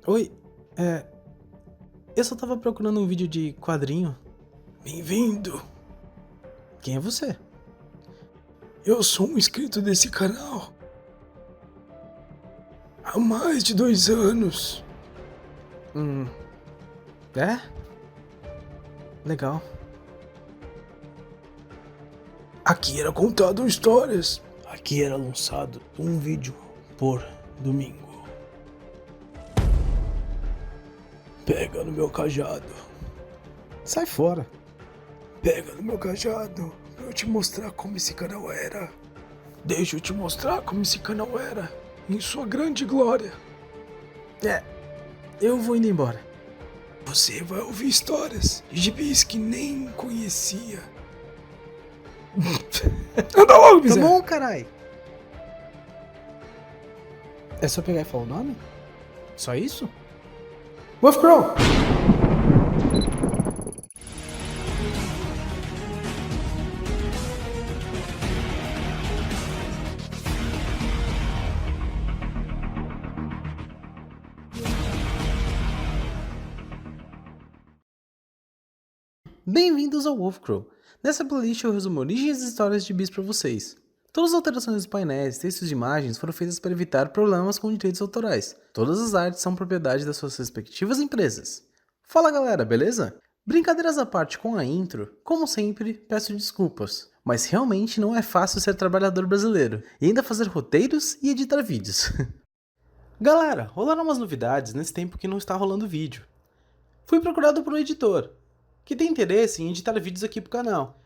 Oi, eu só tava procurando um vídeo de quadrinho. Bem-vindo! Quem é você? Eu sou um inscrito desse canal há mais de 2 anos. É? Legal. Aqui era contado histórias. Aqui era lançado um vídeo por domingo. Pega no meu cajado. Sai fora. Pega no meu cajado pra eu te mostrar como esse canal era. Deixa eu te mostrar como esse canal era em sua grande glória. Eu vou indo embora. Você vai ouvir histórias de gibis que nem conhecia. Anda logo, Tá miséria. bom, carai. É só pegar e falar o nome? Só isso? Wolf Crow. Bem-vindos ao Wolf Crow. Nessa playlist eu resumo origens e histórias de bis pra vocês. Todas as alterações dos painéis, textos e imagens foram feitas para evitar problemas com direitos autorais. Todas as artes são propriedade das suas respectivas empresas. Fala galera, beleza? Brincadeiras à parte com a intro, como sempre, peço desculpas. Mas realmente não é fácil ser trabalhador brasileiro e ainda fazer roteiros e editar vídeos. Galera, rolaram umas novidades nesse tempo que não está rolando vídeo. Fui procurado por um editor que tem interesse em editar vídeos aqui pro canal.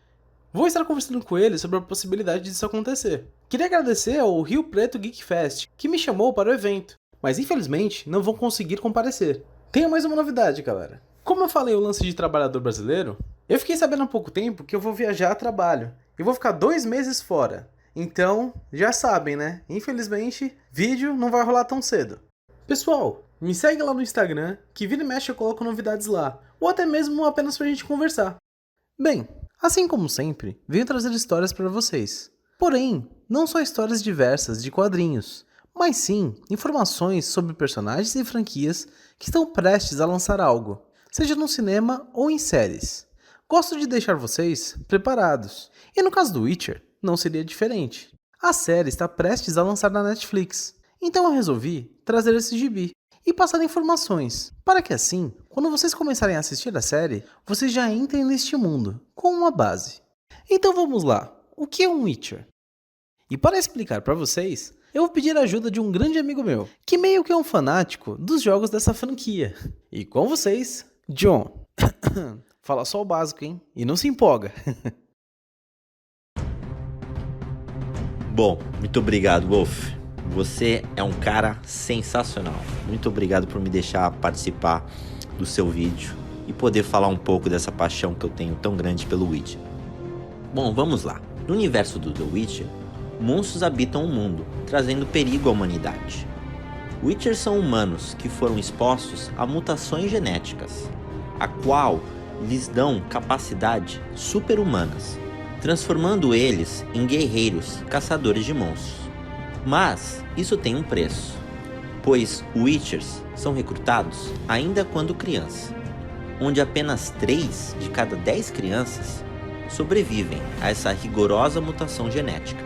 Vou estar conversando com ele sobre a possibilidade disso acontecer. Queria agradecer ao Rio Preto Geek Fest, que me chamou para o evento, mas infelizmente não vou conseguir comparecer. Tenho mais uma novidade, galera. Como eu falei o lance de trabalhador brasileiro, eu fiquei sabendo há pouco tempo que eu vou viajar a trabalho e vou ficar 2 meses fora. Então, já sabem, né? Infelizmente, vídeo não vai rolar tão cedo. Pessoal, me segue lá no Instagram, que vira e mexe eu coloco novidades lá, ou até mesmo apenas pra gente conversar. Bem, assim como sempre, venho trazer histórias para vocês. Porém, não só histórias diversas de quadrinhos, mas sim informações sobre personagens e franquias que estão prestes a lançar algo, seja no cinema ou em séries. Gosto de deixar vocês preparados, e no caso do Witcher, não seria diferente. A série está prestes a lançar na Netflix, então eu resolvi trazer esse gibi e passar informações, para que assim, quando vocês começarem a assistir a série, vocês já entrem neste mundo, com uma base. Então vamos lá, o que é um Witcher? E para explicar para vocês, eu vou pedir a ajuda de um grande amigo meu, que meio que é um fanático dos jogos dessa franquia. E com vocês, John. Fala só o básico, hein? E não se empolga. Bom, muito obrigado, Wolf. Você é um cara sensacional. Muito obrigado por me deixar participar do seu vídeo e poder falar um pouco dessa paixão que eu tenho tão grande pelo Witcher. Bom, vamos lá. No universo do The Witcher, monstros habitam o mundo, trazendo perigo à humanidade. Witchers são humanos que foram expostos a mutações genéticas, a qual lhes dão capacidades super-humanas, transformando eles em guerreiros caçadores de monstros. Mas isso tem um preço, pois Witchers são recrutados ainda quando criança, onde apenas 3 de cada 10 crianças sobrevivem a essa rigorosa mutação genética.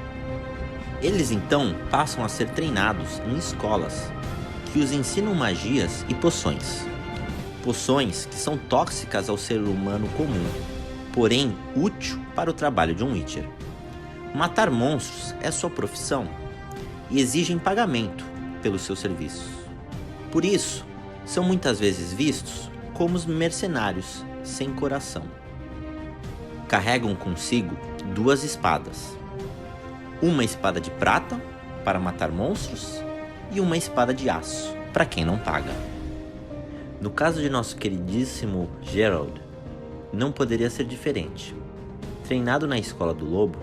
Eles então passam a ser treinados em escolas que os ensinam magias e poções. Poções que são tóxicas ao ser humano comum, porém útil para o trabalho de um Witcher. Matar monstros é sua profissão e exigem pagamento pelos seus serviços. Por isso, são muitas vezes vistos como os mercenários sem coração. Carregam consigo 2 espadas. Uma espada de prata para matar monstros e uma espada de aço para quem não paga. No caso de nosso queridíssimo Geralt, não poderia ser diferente. Treinado na escola do lobo,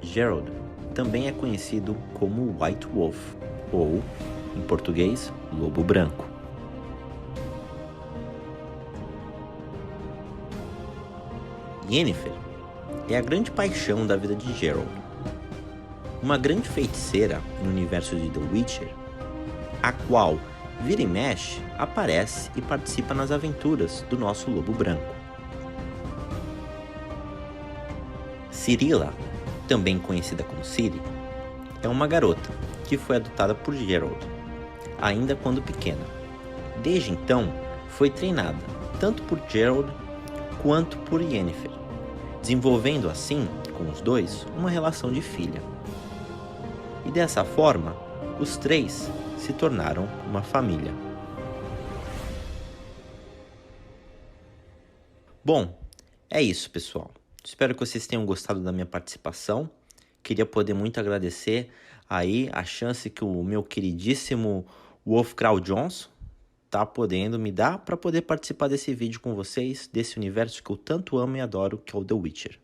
Geralt também é conhecido como White Wolf, ou, em português, Lobo Branco. Yennefer é a grande paixão da vida de Geralt. uma grande feiticeira no universo de The Witcher, a qual, vira e mexe, aparece e participa nas aventuras do nosso Lobo Branco. Cirilla, também conhecida como Ciri, é uma garota que foi adotada por Geralt, ainda quando pequena. Desde então, foi treinada tanto por Geralt quanto por Yennefer, desenvolvendo assim, com os dois, uma relação de filha. E dessa forma, os três se tornaram uma família. Bom, é isso, pessoal. Espero que vocês tenham gostado da minha participação. Queria poder muito agradecer aí a chance que o meu queridíssimo Wolfcrawl Johnson tá podendo me dar para poder participar desse vídeo com vocês, desse universo que eu tanto amo e adoro, que é o The Witcher.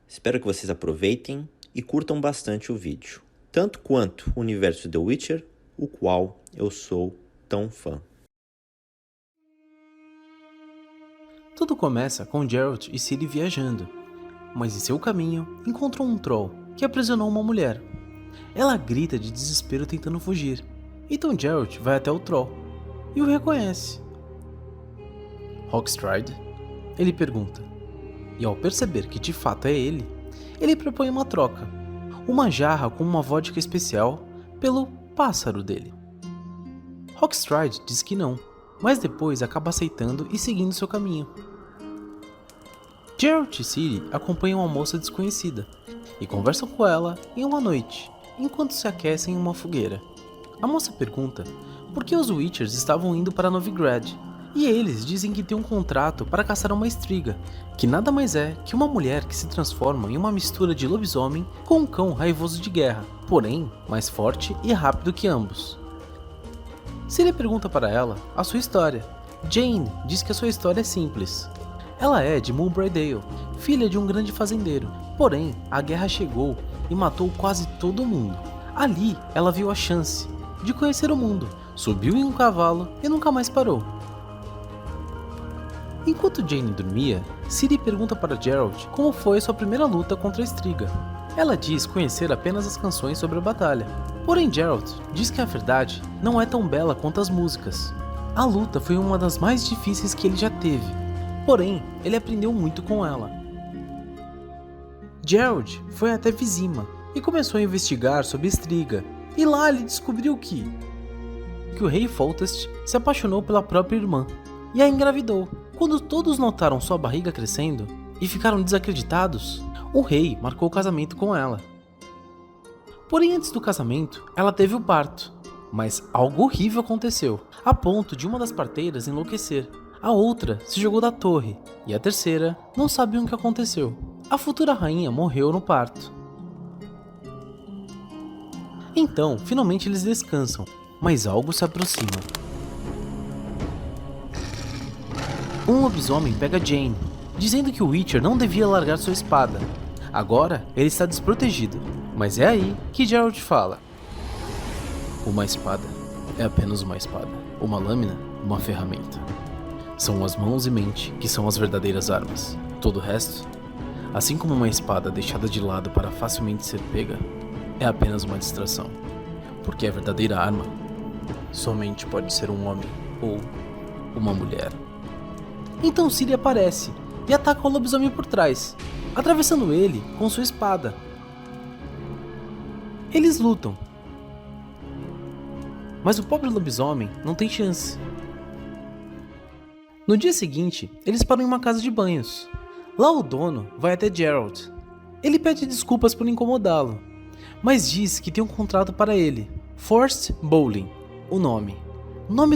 Espero que vocês aproveitem e curtam bastante o vídeo, tanto quanto o universo The Witcher, o qual eu sou tão fã. Tudo começa com Geralt e Ciri viajando, mas em seu caminho encontram um troll que aprisionou uma mulher. Ela grita de desespero tentando fugir, então Geralt vai até o troll e o reconhece. Hochstrade? Ele pergunta, e ao perceber que de fato é ele propõe uma troca, uma jarra com uma vodka especial pelo pássaro dele. Hochstrade diz que não, mas depois acaba aceitando e seguindo seu caminho. Geralt e Ciri acompanham uma moça desconhecida e conversam com ela em uma noite, enquanto se aquecem em uma fogueira. A moça pergunta por que os Witchers estavam indo para Novigrad, e eles dizem que tem um contrato para caçar uma estriga, que nada mais é que uma mulher que se transforma em uma mistura de lobisomem com um cão raivoso de guerra, porém mais forte e rápido que ambos. Ciri pergunta para ela a sua história. Jane diz que a sua história é simples. Ela é de Mulbraydale, filha de um grande fazendeiro, porém a guerra chegou e matou quase todo mundo. Ali ela viu a chance de conhecer o mundo, subiu em um cavalo e nunca mais parou. Enquanto Jane dormia, Ciri pergunta para Geralt como foi sua primeira luta contra a estriga. Ela diz conhecer apenas as canções sobre a batalha, porém Geralt diz que a verdade não é tão bela quanto as músicas. A luta foi uma das mais difíceis que ele já teve, porém ele aprendeu muito com ela. Geralt foi até Vizima e começou a investigar sobre Estriga, e lá ele descobriu que o rei Foltest se apaixonou pela própria irmã e a engravidou. Quando todos notaram sua barriga crescendo e ficaram desacreditados, o rei marcou o casamento com ela. Porém, antes do casamento, ela teve o parto, mas algo horrível aconteceu, a ponto de uma das parteiras enlouquecer. A outra se jogou da torre, e a terceira não sabe o que aconteceu. A futura rainha morreu no parto. Então, finalmente eles descansam, mas algo se aproxima. Um lobisomem pega Jane, dizendo que o Witcher não devia largar sua espada. Agora, ele está desprotegido, mas é aí que Geralt fala. Uma espada é apenas uma espada. Uma lâmina, uma ferramenta. São as mãos e mente que são as verdadeiras armas. Todo o resto, assim como uma espada deixada de lado para facilmente ser pega, é apenas uma distração. Porque a verdadeira arma somente pode ser um homem ou uma mulher. Então Ciri aparece e ataca o lobisomem por trás, atravessando ele com sua espada. Eles lutam, mas o pobre lobisomem não tem chance. No dia seguinte, eles param em uma casa de banhos. Lá o dono vai até Geralt. Ele pede desculpas por incomodá-lo, mas diz que tem um contrato para ele. Forced Bowling, o nome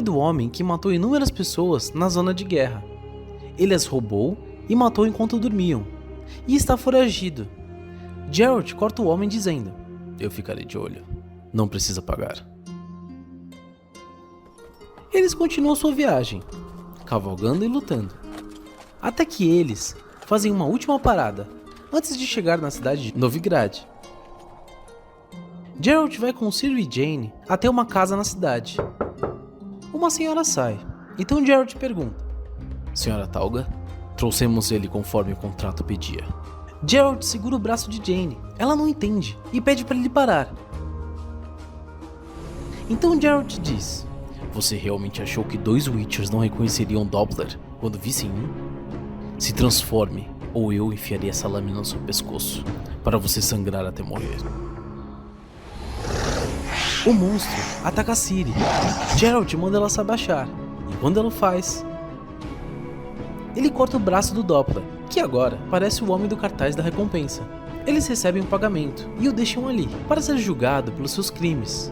do homem que matou inúmeras pessoas na zona de guerra. Ele as roubou e matou enquanto dormiam, e está foragido. Geralt corta o homem dizendo: eu ficarei de olho, não precisa pagar. Eles continuam sua viagem, cavalgando e lutando, até que eles fazem uma última parada, antes de chegar na cidade de Novigrad. Geralt vai com Ciri e Jane até uma casa na cidade. Uma senhora sai, então Geralt pergunta: Senhora Talga, trouxemos ele conforme o contrato pedia. Geralt segura o braço de Jane, ela não entende e pede para ele parar. Então Geralt diz: "Você realmente achou que 2 Witchers não reconheceriam Doppler quando vissem um? Se transforme, ou eu enfiarei essa lâmina no seu pescoço, para você sangrar até morrer." O monstro ataca Ciri. Geralt manda ela se abaixar, e quando ela o faz, ele corta o braço do Doppler, que agora parece o homem do cartaz da recompensa. Eles recebem um pagamento e o deixam ali, para ser julgado pelos seus crimes.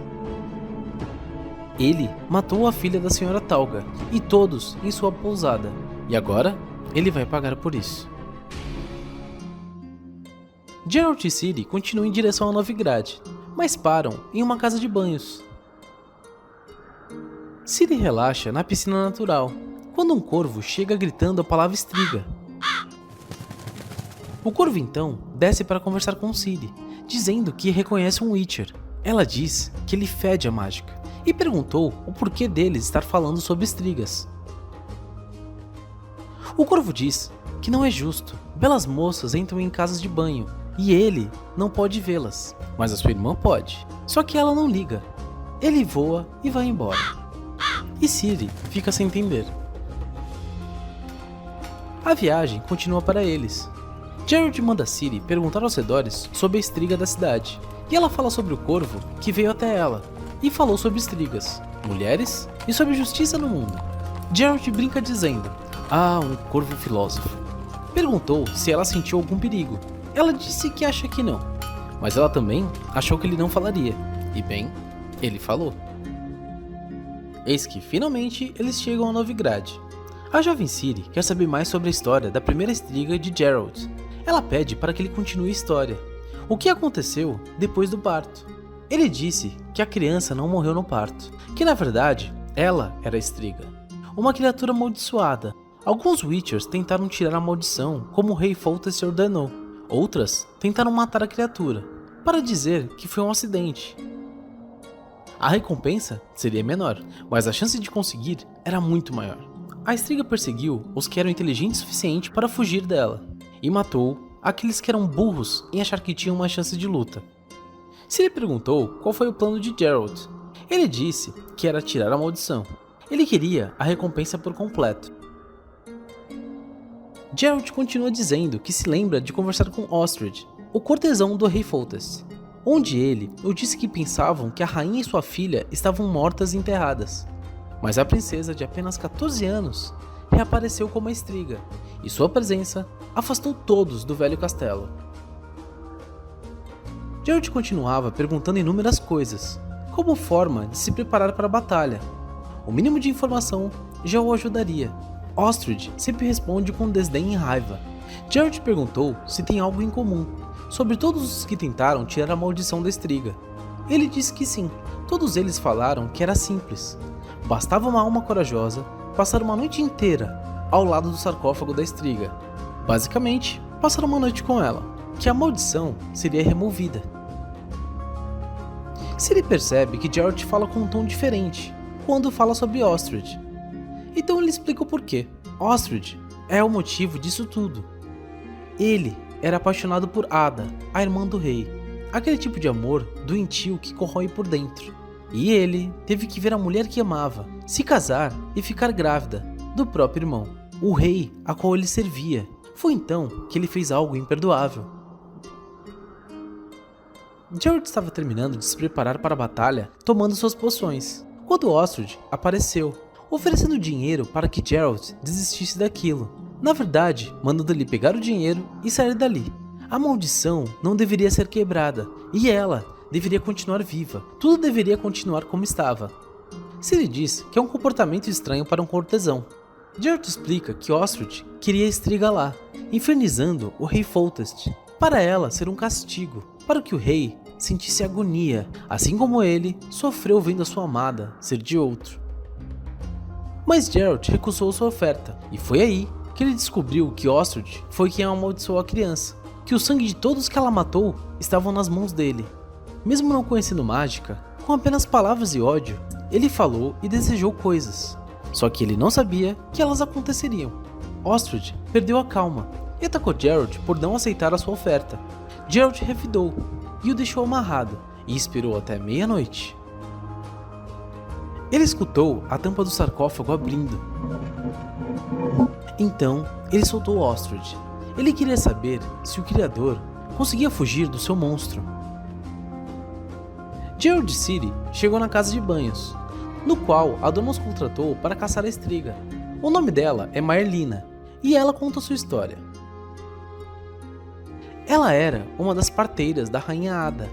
Ele matou a filha da senhora Talga, e todos em sua pousada, e agora ele vai pagar por isso. Geralt e Ciri continuam em direção a Novigrad, mas param em uma casa de banhos. Ciri relaxa na piscina natural, quando um corvo chega gritando a palavra Striga. O corvo então desce para conversar com Ciri, dizendo que reconhece um Witcher. Ela diz que ele fede a mágica, e perguntou o porquê dele estar falando sobre estrigas. O corvo diz que não é justo, belas moças entram em casas de banho, e ele não pode vê-las, mas a sua irmã pode, só que ela não liga. Ele voa e vai embora, e Ciri fica sem entender. A viagem continua para eles. Geralt manda Ciri perguntar aos redores sobre a estriga da cidade, e ela fala sobre o corvo que veio até ela, e falou sobre estrigas, mulheres e sobre justiça no mundo. Geralt brinca dizendo: "Ah, um corvo filósofo." Perguntou se ela sentiu algum perigo. Ela disse que acha que não, mas ela também achou que ele não falaria, e bem, ele falou. Eis que finalmente eles chegam a Novigrad. A jovem Ciri quer saber mais sobre a história da primeira estriga de Geralt. Ela pede para que ele continue a história. O que aconteceu depois do parto? Ele disse que a criança não morreu no parto, que na verdade ela era a estriga, uma criatura amaldiçoada. Alguns Witchers tentaram tirar a maldição, como o rei Foltest ordenou. Outras tentaram matar a criatura, para dizer que foi um acidente. A recompensa seria menor, mas a chance de conseguir era muito maior. A estriga perseguiu os que eram inteligentes o suficiente para fugir dela, e matou aqueles que eram burros em achar que tinham uma chance de luta. Ciri perguntou qual foi o plano de Geralt. Ele disse que era tirar a maldição. Ele queria a recompensa por completo. Geralt continua dizendo que se lembra de conversar com Ostred, o cortesão do rei Foltest, onde ele o disse que pensavam que a rainha e sua filha estavam mortas e enterradas. Mas a princesa de apenas 14 anos reapareceu como a estriga, e sua presença afastou todos do velho castelo. Geralt continuava perguntando inúmeras coisas, como forma de se preparar para a batalha. O mínimo de informação já o ajudaria. Ostred sempre responde com desdém e raiva. Geralt perguntou se tem algo em comum, sobre todos os que tentaram tirar a maldição da estriga. Ele disse que sim, todos eles falaram que era simples. Bastava uma alma corajosa passar uma noite inteira ao lado do sarcófago da estriga. Basicamente, passar uma noite com ela, que a maldição seria removida. Ciri percebe que Geralt fala com um tom diferente quando fala sobre Ostred. Então ele explica o porquê. Ostred é o motivo disso tudo. Ele era apaixonado por Ada, a irmã do rei. Aquele tipo de amor doentio que corrói por dentro. E ele teve que ver a mulher que amava se casar e ficar grávida do próprio irmão, o rei a qual ele servia. Foi então que ele fez algo imperdoável. Geralt estava terminando de se preparar para a batalha, tomando suas poções, quando Ostred apareceu, oferecendo dinheiro para que Geralt desistisse daquilo. Na verdade, mandando ele pegar o dinheiro e sair dali. A maldição não deveria ser quebrada, e ela deveria continuar viva. Tudo deveria continuar como estava. Ciri diz que é um comportamento estranho para um cortesão. Geralt explica que Ostred queria a estriga lá, infernizando o rei Foltest, para ela ser um castigo, para que o rei sentisse agonia, assim como ele sofreu vendo a sua amada ser de outro. Mas Geralt recusou sua oferta, e foi aí que ele descobriu que Ostred foi quem amaldiçoou a criança, que o sangue de todos que ela matou estavam nas mãos dele. Mesmo não conhecendo mágica, com apenas palavras e ódio, ele falou e desejou coisas, só que ele não sabia que elas aconteceriam. Ostred perdeu a calma, e atacou Gerald por não aceitar a sua oferta. Gerald revidou e o deixou amarrado e esperou até meia-noite. Ele escutou a tampa do sarcófago abrindo. Então, ele soltou Ostrich. Ele queria saber se o Criador conseguia fugir do seu monstro. Gerald City chegou na casa de banhos, no qual a dona os contratou para caçar a Striga. O nome dela é Marlina, e ela conta sua história. Ela era uma das parteiras da Rainha Ada.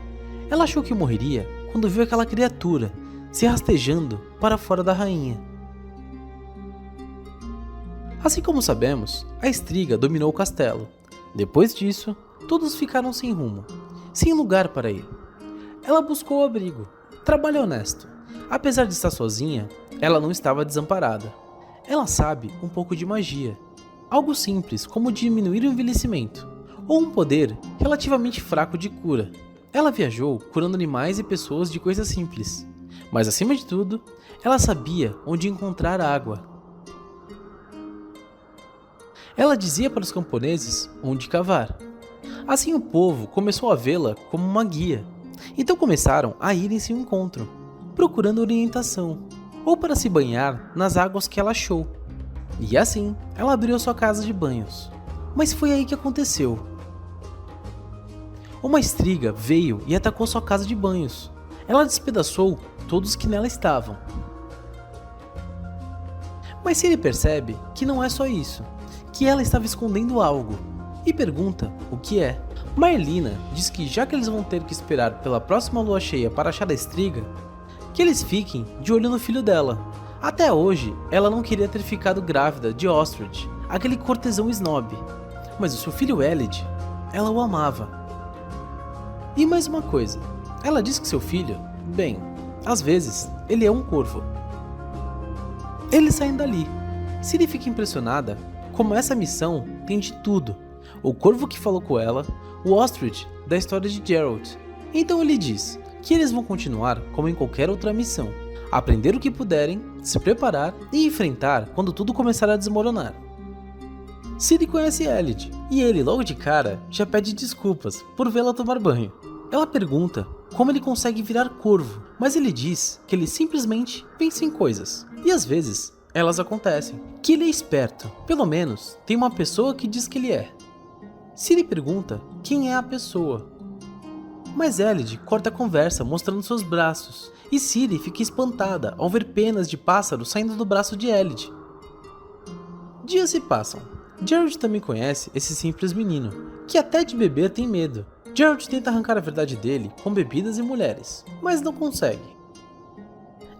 Ela achou que morreria quando viu aquela criatura se rastejando para fora da rainha. Assim como sabemos, a Striga dominou o castelo. Depois disso, todos ficaram sem rumo, sem lugar para ir. Ela buscou abrigo, trabalho honesto. Apesar de estar sozinha, ela não estava desamparada. Ela sabe um pouco de magia, algo simples como diminuir o envelhecimento, ou um poder relativamente fraco de cura. Ela viajou curando animais e pessoas de coisas simples, mas acima de tudo, ela sabia onde encontrar água. Ela dizia para os camponeses onde cavar. Assim o povo começou a vê-la como uma guia, então começaram a ir em seu encontro, procurando orientação, ou para se banhar nas águas que ela achou. E assim, ela abriu sua casa de banhos. Mas foi aí que aconteceu. Uma Striga veio e atacou sua casa de banhos. Ela despedaçou todos que nela estavam. Mas Ciri percebe que não é só isso, que ela estava escondendo algo, e pergunta o que é. Marlina diz que já que eles vão ter que esperar pela próxima lua cheia para achar a Striga, que eles fiquem de olho no filho dela. Até hoje, ela não queria ter ficado grávida de Ostrich, aquele cortesão snob, mas o seu filho Elid, ela o amava. E mais uma coisa, ela diz que seu filho, bem, às vezes, ele é um corvo. Eles saem dali. Ciri fica impressionada como essa missão tem de tudo. O corvo que falou com ela, o Ostrich da história de Gerald. Então ele diz que eles vão continuar como em qualquer outra missão, aprender o que puderem, se preparar e enfrentar quando tudo começar a desmoronar. Ciri conhece Elid, e ele logo de cara já pede desculpas por vê-la tomar banho. Ela pergunta como ele consegue virar corvo, mas ele diz que ele simplesmente pensa em coisas, e às vezes elas acontecem, que ele é esperto, pelo menos tem uma pessoa que diz que ele é. Ciri pergunta quem é a pessoa, mas Elid corta a conversa mostrando seus braços, e Ciri fica espantada ao ver penas de pássaro saindo do braço de Elid. Dias se passam. Gerald também conhece esse simples menino, que até de beber tem medo. Gerald tenta arrancar a verdade dele com bebidas e mulheres, mas não consegue.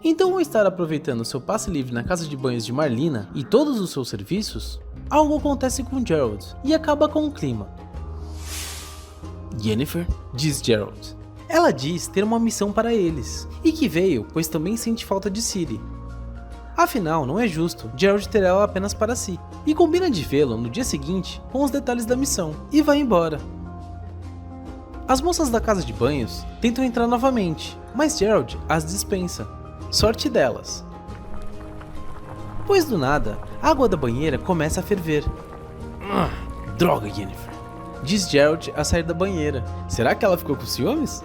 Então, ao estar aproveitando seu passe livre na casa de banhos de Marlina e todos os seus serviços, algo acontece com Gerald e acaba com o clima. Yennefer, diz Gerald. Ela diz ter uma missão para eles, e que veio pois também sente falta de Ciri. Afinal, não é justo Gerald ter ela apenas para si, e combina de vê-lo no dia seguinte com os detalhes da missão, e vai embora. As moças da casa de banhos tentam entrar novamente, mas Gerald as dispensa. Sorte delas. Pois do nada, a água da banheira começa a ferver. Droga, Yennefer, diz Gerald a sair da banheira. Será que ela ficou com ciúmes?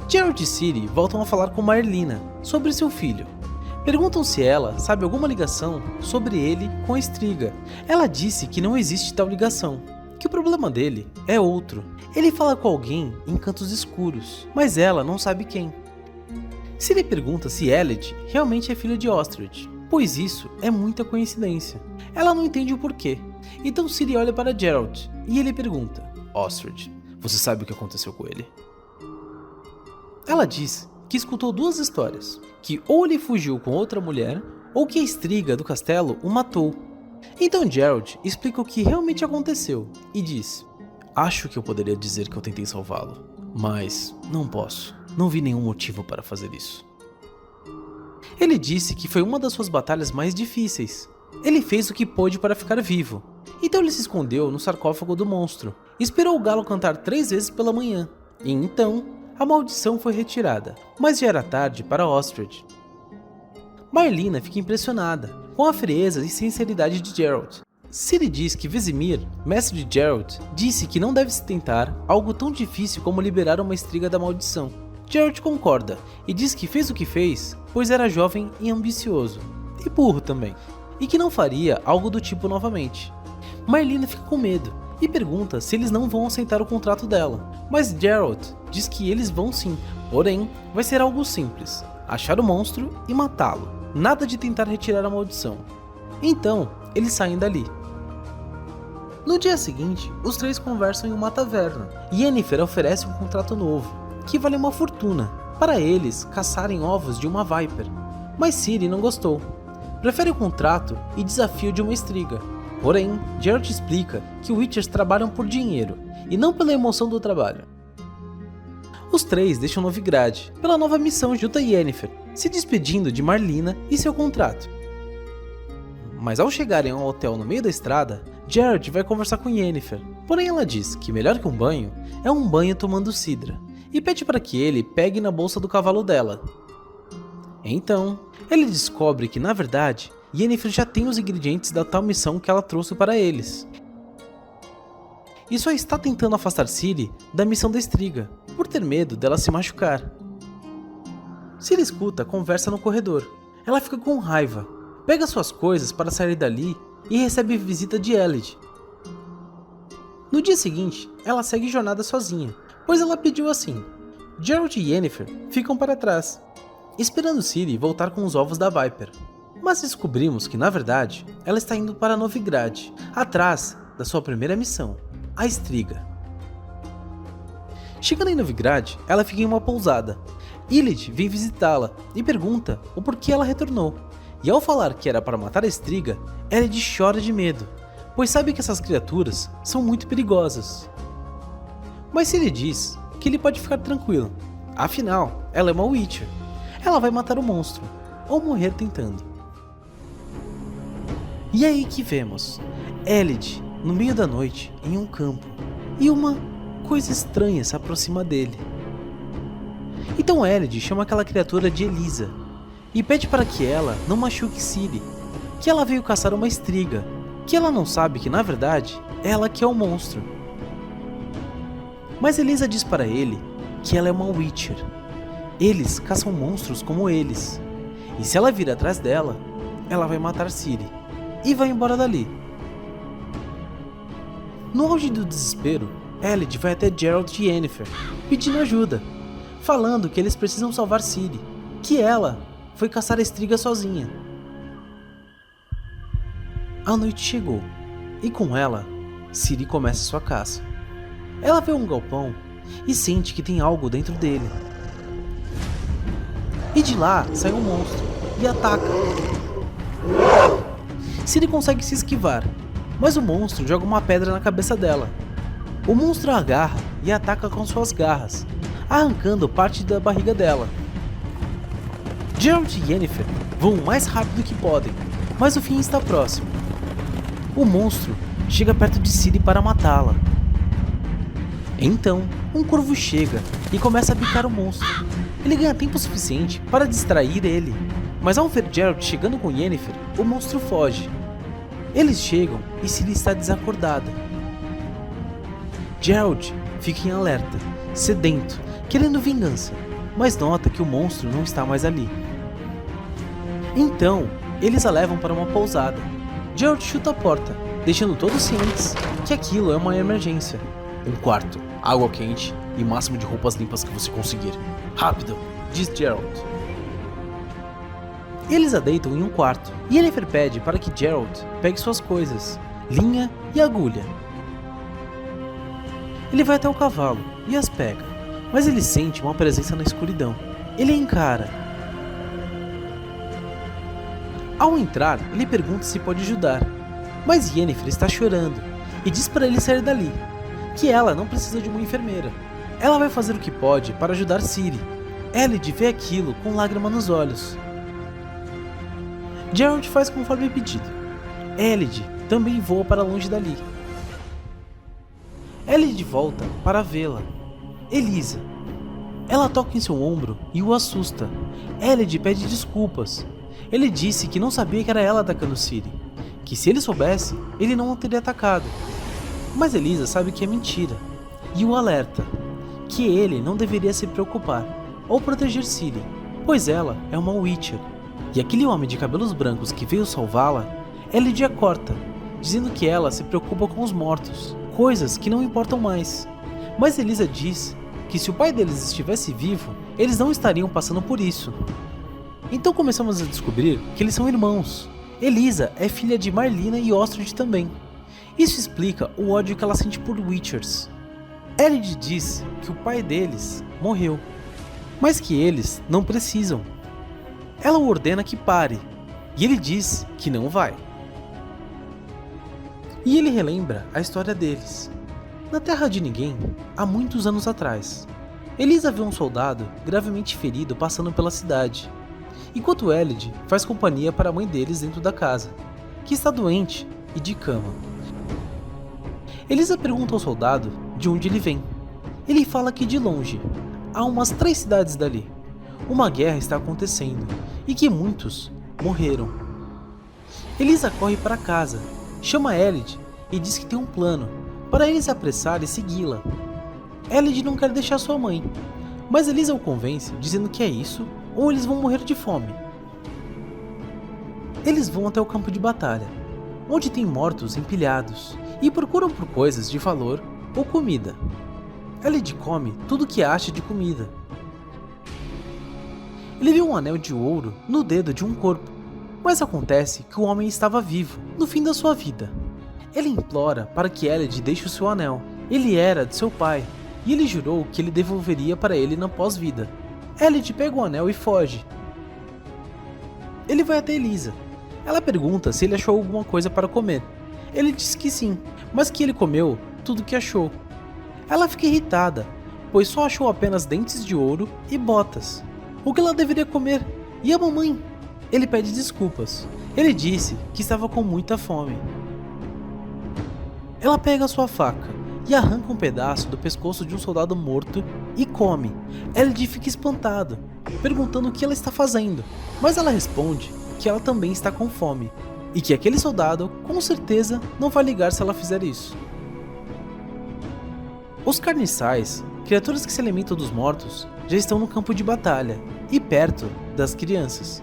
Gerald e Ciri voltam a falar com Marlina sobre seu filho. Perguntam se ela sabe alguma ligação sobre ele com a Striga. Ela disse que não existe tal ligação, que o problema dele é outro. Ele fala com alguém em cantos escuros, mas ela não sabe quem. Ciri pergunta se Elid realmente é filho de Ostrich, pois isso é muita coincidência. Ela não entende o porquê, então Ciri olha para Gerald e ele pergunta: Ostrich, você sabe o que aconteceu com ele? Ela diz que escutou duas histórias, que ou ele fugiu com outra mulher, ou que a Striga do castelo o matou. Então Gerald explica o que realmente aconteceu e diz: acho que eu poderia dizer que eu tentei salvá-lo, mas não posso. Não vi nenhum motivo para fazer isso. Ele disse que foi uma das suas batalhas mais difíceis. Ele fez o que pôde para ficar vivo. Então ele se escondeu no sarcófago do monstro. Esperou o galo cantar 3 vezes pela manhã. E então, a maldição foi retirada. Mas já era tarde para Ostrich. Marlina fica impressionada com a frieza e sinceridade de Gerald. Ciri diz que Vesemir, mestre de Geralt, disse que não deve se tentar algo tão difícil como liberar uma estriga da maldição. Geralt concorda e diz que fez o que fez pois era jovem e ambicioso, e burro também, e que não faria algo do tipo novamente. Marlena fica com medo e pergunta se eles não vão aceitar o contrato dela, mas Geralt diz que eles vão sim, porém vai ser algo simples, achar o monstro e matá-lo, nada de tentar retirar a maldição. Então eles saem dali. No dia seguinte, os três conversam em uma taverna e Yennefer oferece um contrato novo, que vale uma fortuna, para eles caçarem ovos de uma Viper, mas Ciri não gostou, prefere o contrato e desafio de uma estriga. Porém, Geralt explica que Witchers trabalham por dinheiro e não pela emoção do trabalho. Os três deixam Novigrad pela nova missão junto a Yennefer, se despedindo de Marlena e seu contrato. Mas ao chegarem ao hotel no meio da estrada, Geralt vai conversar com Yennefer, porém ela diz que melhor que um banho é um banho tomando cidra, e pede para que ele pegue na bolsa do cavalo dela. Então, ele descobre que na verdade Yennefer já tem os ingredientes da tal missão que ela trouxe para eles. E só está tentando afastar Ciri da missão da estriga, por ter medo dela se machucar. Ciri escuta a conversa no corredor. Ela fica com raiva, pega suas coisas para sair dali e recebe visita de Elend. No dia seguinte, ela segue jornada sozinha, pois ela pediu assim. Geralt e Yennefer ficam para trás, esperando Ciri voltar com os ovos da Viper. Mas descobrimos que, na verdade, ela está indo para Novigrad, atrás da sua primeira missão, a estriga. Chegando em Novigrad, ela fica em uma pousada. Illid vem visitá-la e pergunta o porquê ela retornou. E ao falar que era para matar a estriga, Elend chora de medo, pois sabe que essas criaturas são muito perigosas. Mas Ciri diz que ele pode ficar tranquilo, afinal, ela é uma Witcher. Ela vai matar o monstro, ou morrer tentando. E aí que vemos Elend no meio da noite em um campo, e uma coisa estranha se aproxima dele. Então Elend chama aquela criatura de Elisa e pede para que ela não machuque Ciri, que ela veio caçar uma estriga, que ela não sabe que na verdade é ela que é o monstro. Mas Elisa diz para ele que ela é uma Witcher. Eles caçam monstros como eles, e se ela vir atrás dela, ela vai matar Ciri e vai embora dali. No auge do desespero, Elend vai até Geralt e Yennefer, pedindo ajuda, falando que eles precisam salvar Ciri, que ela foi caçar a estriga sozinha. A noite chegou, e com ela, Ciri começa sua caça. Ela vê um galpão e sente que tem algo dentro dele. E de lá sai um monstro e ataca. Ciri consegue se esquivar, mas o monstro joga uma pedra na cabeça dela. O monstro a agarra e ataca com suas garras, arrancando parte da barriga dela. Geralt e Yennefer vão o mais rápido que podem, mas o fim está próximo. O monstro chega perto de Ciri para matá-la. Então, um corvo chega e começa a bicar o monstro. Ele ganha tempo suficiente para distrair ele, mas ao ver Geralt chegando com Yennefer, o monstro foge. Eles chegam e Ciri está desacordada. Geralt fica em alerta, sedento, querendo vingança, mas nota que o monstro não está mais ali. Então, eles a levam para uma pousada. Geralt chuta a porta, deixando todos cientes que aquilo é uma emergência. Um quarto, água quente e máximo de roupas limpas que você conseguir. Rápido, diz Geralt. Eles a deitam em um quarto, e Yennefer pede para que Geralt pegue suas coisas, linha e agulha. Ele vai até o cavalo e as pega, mas ele sente uma presença na escuridão. Ele a encara. Ao entrar, ele pergunta se pode ajudar, mas Yennefer está chorando e diz para ele sair dali, que ela não precisa de uma enfermeira. Ela vai fazer o que pode para ajudar Ciri. Elend vê aquilo com lágrima nos olhos. Geralt faz conforme pedido. Elend também voa para longe dali. Elend volta para vê-la. Elisa. Ela toca em seu ombro e o assusta. Elend pede desculpas. Ele disse que não sabia que era ela atacando Ciri, que se ele soubesse, ele não o teria atacado. Mas Elisa sabe que é mentira e o alerta que ele não deveria se preocupar ou proteger Ciri, pois ela é uma Witcher. E aquele homem de cabelos brancos que veio salvá-la, Elid a corta, dizendo que ela se preocupa com os mortos, coisas que não importam mais. Mas Elisa diz que se o pai deles estivesse vivo, eles não estariam passando por isso. Então começamos a descobrir que eles são irmãos. Elisa é filha de Marlina e Ostrich também. Isso explica o ódio que ela sente por Witchers. Elid diz que o pai deles morreu, mas que eles não precisam. Ela o ordena que pare, e ele diz que não vai. E ele relembra a história deles. Na Terra de Ninguém, há muitos anos atrás, Elisa vê um soldado gravemente ferido passando pela cidade, enquanto Elid faz companhia para a mãe deles dentro da casa, que está doente e de cama. Elisa pergunta ao soldado de onde ele vem. Ele fala que de longe, a umas 3 cidades dali, uma guerra está acontecendo e que muitos morreram. Elisa corre para casa, chama Elid e diz que tem um plano para ele se apressar e segui-la. Elid não quer deixar sua mãe, mas Elisa o convence dizendo que é isso ou eles vão morrer de fome. Eles vão até o campo de batalha, onde tem mortos empilhados, e procuram por coisas de valor ou comida. Elid come tudo que acha de comida. Ele viu um anel de ouro no dedo de um corpo, mas acontece que o homem estava vivo no fim da sua vida. Ele implora para que Elid deixe o seu anel. Ele era de seu pai, e ele jurou que ele devolveria para ele na pós-vida. Elid pega o anel e foge. Ele vai até Elisa. Ela pergunta se ele achou alguma coisa para comer. Ele diz que sim, mas que ele comeu tudo que achou. Ela fica irritada, pois só achou apenas dentes de ouro e botas. O que ela deveria comer? E a mamãe? Ele pede desculpas. Ele disse que estava com muita fome. Ela pega sua faca e arranca um pedaço do pescoço de um soldado morto e come. Elid fica espantado, perguntando o que ela está fazendo, mas ela responde que ela também está com fome e que aquele soldado com certeza não vai ligar se ela fizer isso. Os carniçais, criaturas que se alimentam dos mortos, já estão no campo de batalha e perto das crianças.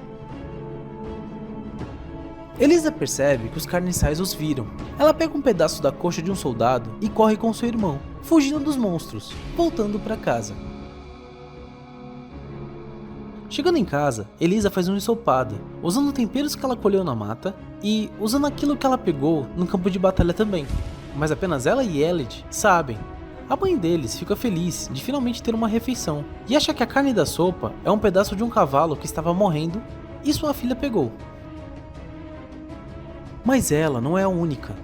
Elisa percebe que os carniçais os viram. Ela pega um pedaço da coxa de um soldado e corre com seu irmão, fugindo dos monstros, voltando para casa. Chegando em casa, Elisa faz um ensopado, usando temperos que ela colheu na mata e usando aquilo que ela pegou no campo de batalha também. Mas apenas ela e Elid sabem. A mãe deles fica feliz de finalmente ter uma refeição e acha que a carne da sopa é um pedaço de um cavalo que estava morrendo e sua filha pegou. Mas ela não é a única.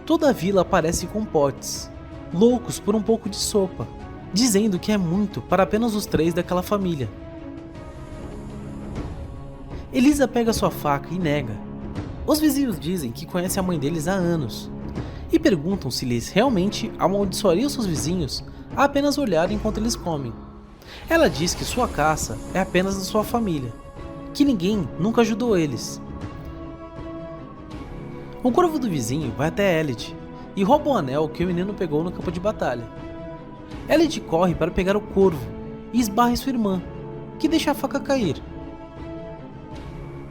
Toda a vila aparece com potes, loucos por um pouco de sopa, dizendo que é muito para apenas os 3 daquela família. Elisa pega sua faca e nega. Os vizinhos dizem que conhecem a mãe deles há anos e perguntam se eles realmente amaldiçoariam seus vizinhos a apenas olhar enquanto eles comem. Ela diz que sua caça é apenas da sua família, que ninguém nunca ajudou eles. O corvo do vizinho vai até Elid e rouba o anel que o menino pegou no campo de batalha. Elid corre para pegar o corvo e esbarra em sua irmã, que deixa a faca cair.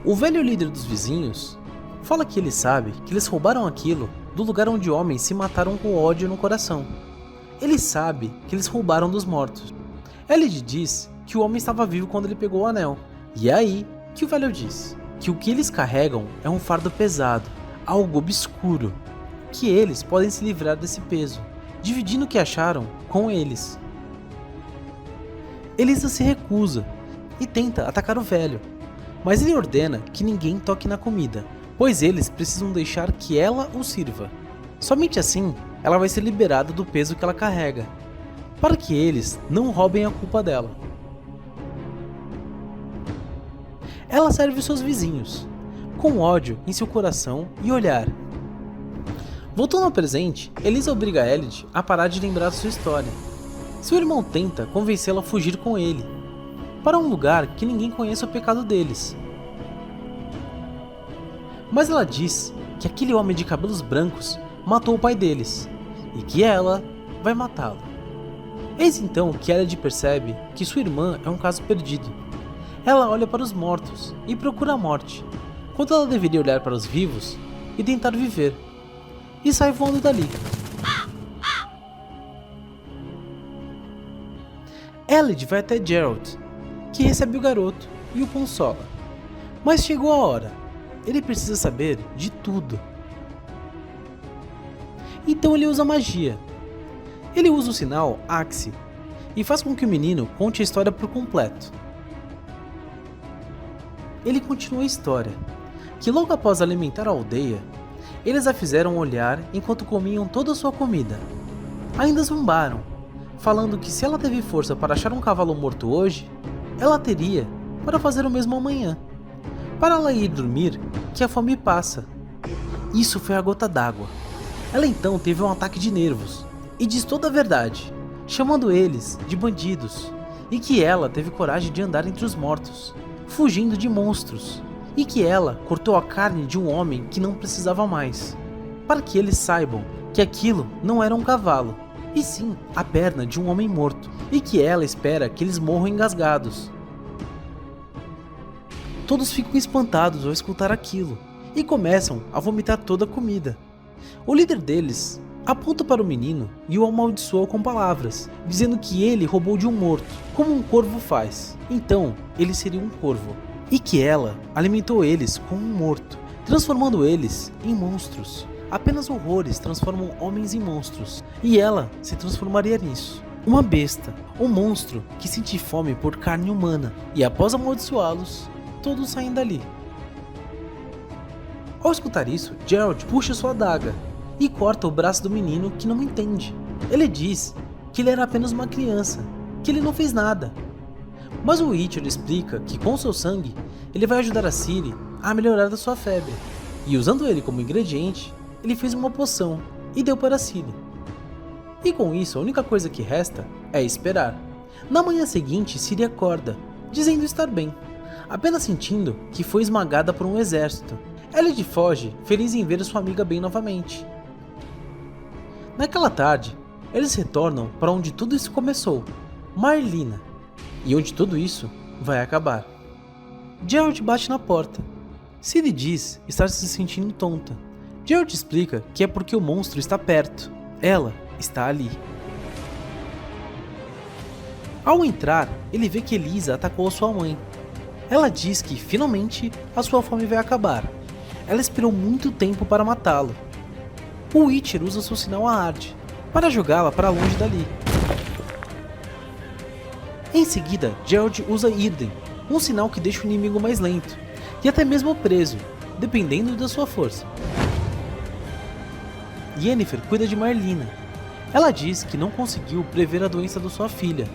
O velho líder dos vizinhos fala que ele sabe que eles roubaram aquilo do lugar onde homens se mataram com ódio no coração. Ele sabe que eles roubaram dos mortos. Elid diz que o homem estava vivo quando ele pegou o anel. E é aí que o velho diz que o que eles carregam é um fardo pesado, algo obscuro, que eles podem se livrar desse peso, dividindo o que acharam com eles. Elisa se recusa e tenta atacar o velho, mas ele ordena que ninguém toque na comida, pois eles precisam deixar que ela o sirva. Somente assim ela vai ser liberada do peso que ela carrega, para que eles não roubem a culpa dela. Ela serve os seus vizinhos, com ódio em seu coração e olhar. Voltando ao presente, Elisa obriga Elid a parar de lembrar sua história. Seu irmão tenta convencê-la a fugir com ele, para um lugar que ninguém conheça o pecado deles. Mas ela diz que aquele homem de cabelos brancos matou o pai deles e que ela vai matá-lo. Eis então que Elliot percebe que sua irmã é um caso perdido. Ela olha para os mortos e procura a morte, quando ela deveria olhar para os vivos e tentar viver, e sai voando dali. Elliot vai até Gerald, que recebe o garoto e o consola. Mas chegou a hora, ele precisa saber de tudo. Então ele usa magia. Ele usa o sinal Axe e faz com que o menino conte a história por completo. Ele continua a história, que logo após alimentar a aldeia, eles a fizeram olhar enquanto comiam toda a sua comida. Ainda zombaram, falando que se ela teve força para achar um cavalo morto hoje, ela teria para fazer o mesmo amanhã. Para ela ir dormir, que a fome passa. Isso foi a gota d'água. Ela então teve um ataque de nervos e diz toda a verdade, chamando eles de bandidos, e que ela teve coragem de andar entre os mortos, fugindo de monstros, e que ela cortou a carne de um homem que não precisava mais, para que eles saibam que aquilo não era um cavalo, e sim a perna de um homem morto, e que ela espera que eles morram engasgados. Todos ficam espantados ao escutar aquilo, e começam a vomitar toda a comida. O líder deles aponta para o menino e o amaldiçoa com palavras, dizendo que ele roubou de um morto, como um corvo faz. Então, ele seria um corvo. E que ela alimentou eles com um morto, transformando eles em monstros. Apenas horrores transformam homens em monstros, e ela se transformaria nisso. Uma besta, um monstro que sente fome por carne humana, e após amaldiçoá-los, todos saem dali. Ao escutar isso, Gerald puxa sua adaga e corta o braço do menino, que não entende. Ele diz que ele era apenas uma criança, que ele não fez nada. Mas o Witcher explica que com seu sangue, ele vai ajudar a Ciri a melhorar da sua febre. E usando ele como ingrediente, ele fez uma poção e deu para Ciri. E com isso, a única coisa que resta é esperar. Na manhã seguinte, Ciri acorda, dizendo estar bem, apenas sentindo que foi esmagada por um exército. Elliot foge, feliz em ver sua amiga bem novamente. Naquela tarde, eles retornam para onde tudo isso começou, Marlina, e onde tudo isso vai acabar. Gerald bate na porta. Ciri diz estar se sentindo tonta. Gerald explica que é porque o monstro está perto. Ela está ali. Ao entrar, ele vê que Elisa atacou a sua mãe. Ela diz que finalmente a sua fome vai acabar. Ela esperou muito tempo para matá-lo. O Witcher usa seu sinal Aard para jogá-la para longe dali. Em seguida, Gerald usa Irden, um sinal que deixa o inimigo mais lento, e até mesmo preso, dependendo da sua força. Yennefer cuida de Marlina. Ela diz que não conseguiu prever a doença da sua filha,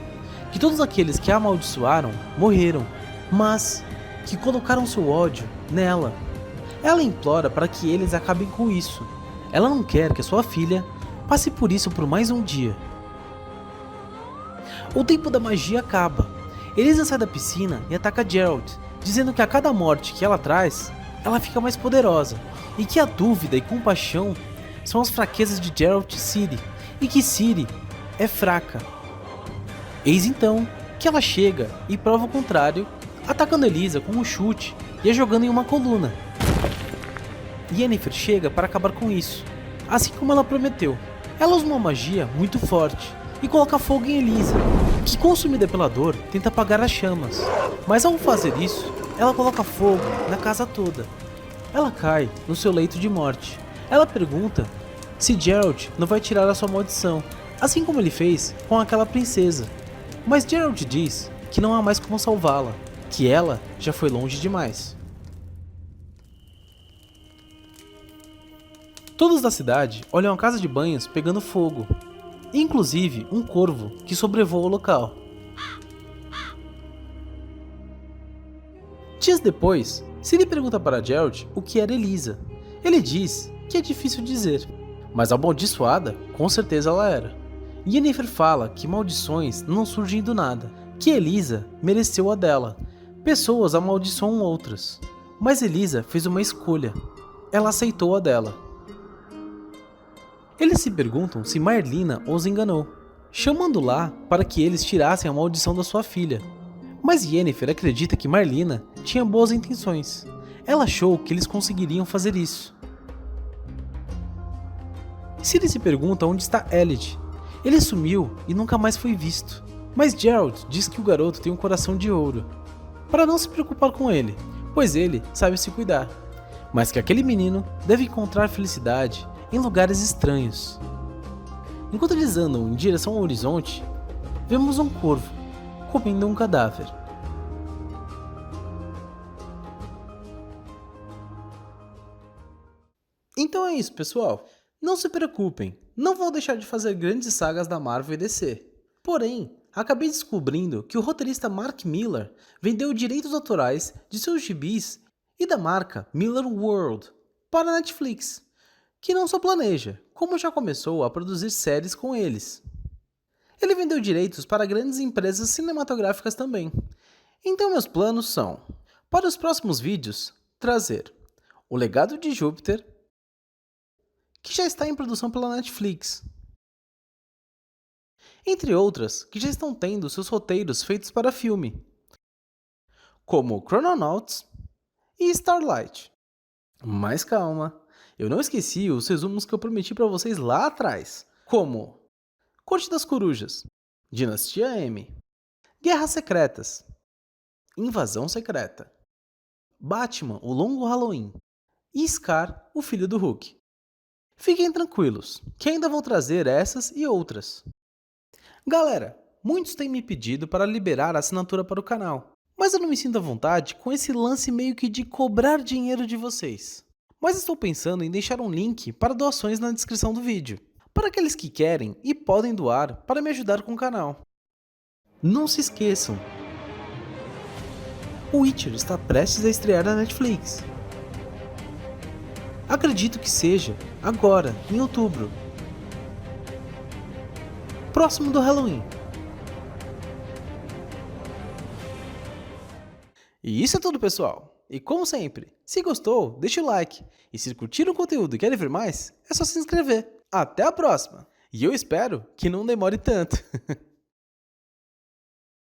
que todos aqueles que a amaldiçoaram morreram, mas que colocaram seu ódio nela. Ela implora para que eles acabem com isso. Ela não quer que a sua filha passe por isso por mais um dia. O tempo da magia acaba. Elisa sai da piscina e ataca Gerald, dizendo que a cada morte que ela traz, ela fica mais poderosa, e que a dúvida e compaixão são as fraquezas de Gerald e Ciri, e que Ciri é fraca. Eis então que ela chega e prova o contrário, atacando Elisa com um chute e a jogando em uma coluna. Yennefer chega para acabar com isso, assim como ela prometeu. Ela usa uma magia muito forte e coloca fogo em Elisa, que consumida pela dor tenta apagar as chamas, mas ao fazer isso, ela coloca fogo na casa toda. Ela cai no seu leito de morte. Ela pergunta se Gerald não vai tirar a sua maldição, assim como ele fez com aquela princesa. Mas Gerald diz que não há mais como salvá-la, que ela já foi longe demais. Todos da cidade olham a casa de banhos pegando fogo, inclusive um corvo que sobrevoa o local. Dias depois, Ciri pergunta para Gerald o que era Elisa. Ele diz que é difícil dizer, mas amaldiçoada, com certeza ela era. Yennefer fala que maldições não surgem do nada, que Elisa mereceu a dela. Pessoas amaldiçoam outras, mas Elisa fez uma escolha. ela aceitou a dela. Eles se perguntam se Marlena os enganou, chamando lá para que eles tirassem a maldição da sua filha. Mas Yennefer acredita que Marlena tinha boas intenções. Ela achou que eles conseguiriam fazer isso. Ciri se pergunta onde está Elend. Ele sumiu e nunca mais foi visto. Mas Geralt diz que o garoto tem um coração de ouro, para não se preocupar com ele, pois ele sabe se cuidar. Mas que aquele menino deve encontrar felicidade em lugares estranhos. Enquanto eles andam em direção ao horizonte, vemos um corvo comendo um cadáver. Então é isso, pessoal. Não se preocupem, não vou deixar de fazer grandes sagas da Marvel e DC. Porém, acabei descobrindo que o roteirista Mark Millar vendeu direitos autorais de seus gibis e da marca Millar World para a Netflix, que não só planeja, como já começou a produzir séries com eles. Ele vendeu direitos para grandes empresas cinematográficas também. Então meus planos são, para os próximos vídeos, trazer O Legado de Júpiter, que já está em produção pela Netflix, entre outras que já estão tendo seus roteiros feitos para filme, como Chrononauts e Starlight. Mas calma, eu não esqueci os resumos que eu prometi para vocês lá atrás, como Corte das Corujas, Dinastia M, Guerras Secretas, Invasão Secreta, Batman, O Longo Halloween e Scar, o Filho do Hulk. Fiquem tranquilos, que ainda vou trazer essas e outras. Galera, muitos têm me pedido para liberar a assinatura para o canal, mas eu não me sinto à vontade com esse lance meio que de cobrar dinheiro de vocês. Mas estou pensando em deixar um link para doações na descrição do vídeo, para aqueles que querem e podem doar para me ajudar com o canal. Não se esqueçam, o Witcher está prestes a estrear na Netflix. Acredito que seja agora, em outubro, próximo do Halloween. E isso é tudo, pessoal. E como sempre, se gostou, deixa o like. E se curtiram o conteúdo e querem ver mais, é só se inscrever. Até a próxima! E eu espero que não demore tanto.